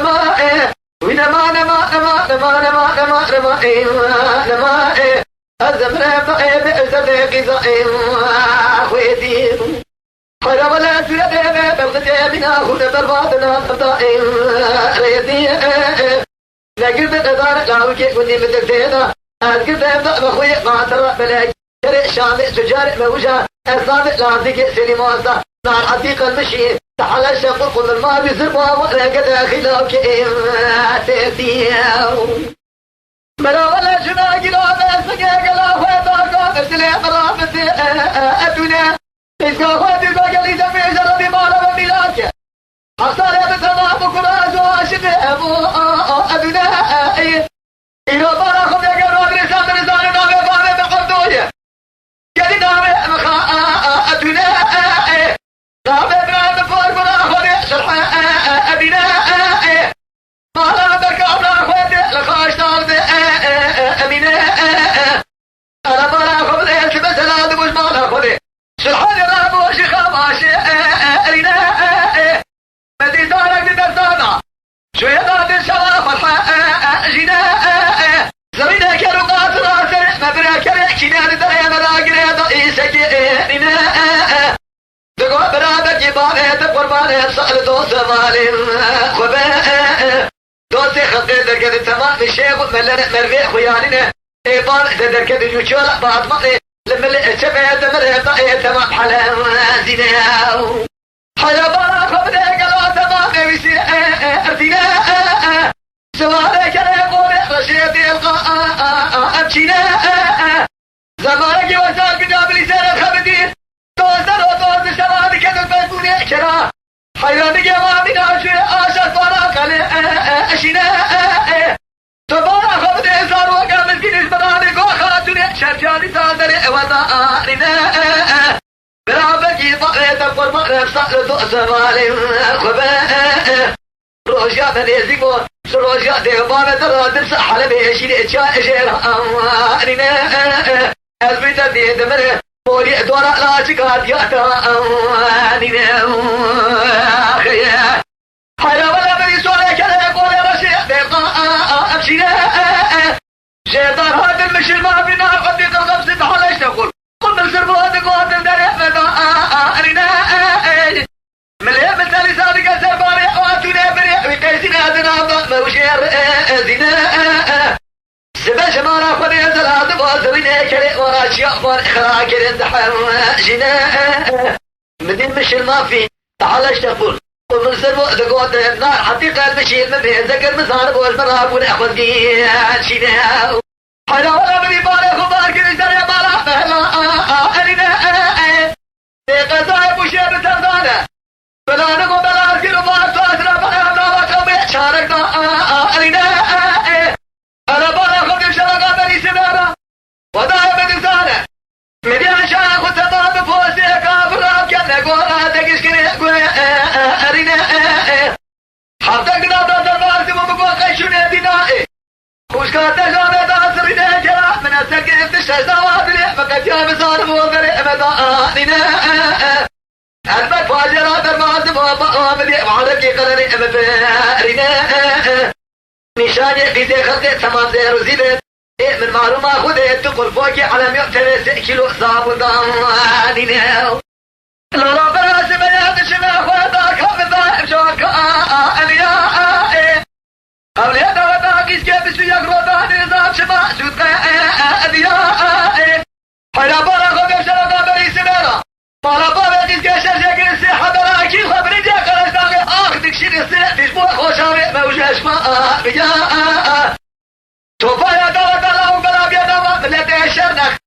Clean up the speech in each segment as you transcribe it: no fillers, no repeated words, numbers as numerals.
نما ونما نما نما نما نما نما نما نما الزمرة بأسد قزائم خويدين خير ولا سلبي بلغتي بنا هنا بربادنا قضائم ريدي لقد نظر لاوكي كني مدكتينا أذكر ذهب بخوي ما ترى بلاك شرع شامع تجارع موجة الصابع لازق سينما نار عتيق المشي تحل الشفق كل الماء بزربا ولقد خلاك تأتيو ملا ولا جناق لا بسقى لا ويضاق ارسلي مرامت الدنيا اسقى خواتي قال زمي جربي مالا وملاك حصل بتمام كراز واشد ابو الدنيا إلى بارخم يقرأ درسان درسان نامي فامي بقردوية قال نامي مخاء الدنيا نامي برام فور براخوني شرح أبناء مالا بركاب راخوتي لخاش نارد أميناء أنا براخم ليس بسلاد مش مالا خوني شرحاني رامو شيخا ماشي أريناء مدي دارك درسانا شوية داد شوا فرحة جناء زمينا كرقات راسل مبرا كريكنا دريا مراقريا ضئيسك إناء دقوا برابك يباني تقرباني سأل دوس مالين خباء دوسي خطي دركد تمام الشيخ ملنا مرفع خياننا إيبان دركد يوشولا بعض مقي لما لأتبع دمر ضئي تمام حلا زناء حلا بارا خبري قلوا تمام ويسي ارتناء سوارك يقول رشيد يلقى أبشناء زمانك وساق جاب لسان خبدين توزر وطوز شوارك البيتوني كرا حيرانك ما من عشر آشر فراق أشناء تبارا خبدين صار وقع مسكين البرانك وخاتوني شرجاني صادر وضارنا برابك يطقيت القرمان صار دوس مالي خباء روجا بنيزيكو روجا ديوبانا ترى درس حلبي شيء اشياء شيء أنينا البيت دي دمر مولي دورا لا شكات يا أنينا خيا حيا ولا بدي سؤال كذا يقول يا رشيد بيبقى أمشينا شيطان هذا المشي ما بينا قد يقرب ست حلش تقول قم السرب هذا قاتل دري مدى أنينا مليه مثالي صادق سرباري واتونا بريء وكيسنا ذناب موشير زنا سباش مارا خذي زلاد وازرين كري وراشي أخبار إخراج الزحر جنا مدين مش المافي تعالش تقول ومن سربو دقوت النار حقيقة المشي المبي ذكر مصارب والمراب ونأخذ جيان شنا حلا ولا بدي باري خبار كري سريع بارا مهلا ألينا بقصائب وشيب تردانا فلا نقوم بالعسكر وفاق تأثر فلا أبنى وكم شاركنا ألينا أنا بارا خبر شرقا بني سبابا ودائما إنسانا مديان شاق وتباب فوسي كافر أبكنا قولا تكشكني ألينا حفتقنا ضد بارسي ومقوى قيشوني دينائي خوشكات جامعة تأثرين جراء من السكين تشتزوادري فقد يا بصار موضري مدائنا أنبت فاجرة برمازم ومليء وعرقي قلني مفارنا نشاني قيدي خلقي سمان زير وزيبت من معلومة خذي تقل فوقي على 130 كيلو صاب ودانينا لولا براسي من يدشنا خواطاك هم ضائب شوك أنياء قبل يدا وداكيس كيف سيق روضاني نظام شبا سود أنياء حيلا بارا خبير شرقا بري سبيرا مالا بابا ديسكا شرشاكي السيحة براكي خبري دي قرشتاقي آخدك شيري السيح تشبوه خوشاوي موجهش ما بجاء توفايا دوا دلا وقلاب يدوا ملتي الشرنخ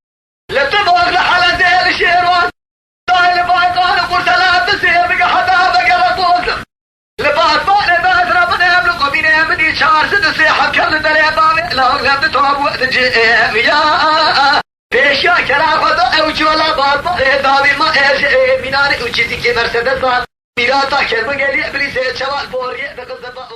لتبوغ لحالا زي الشيروان طايل بايقان وقرسلات تسير بقى حدا بقى رقوزم لبعض باقنا باز ربنا يملق ومين يمدي شعر ست سيحة كل دليا بامي لو غلبت تواب وقت جيء پیشیا کرا خدا اوجولا بار داوی ما مینان اوچیزی که مرسدس میرا تا کرم گلی ابلیس چوال بوریه دقل زبا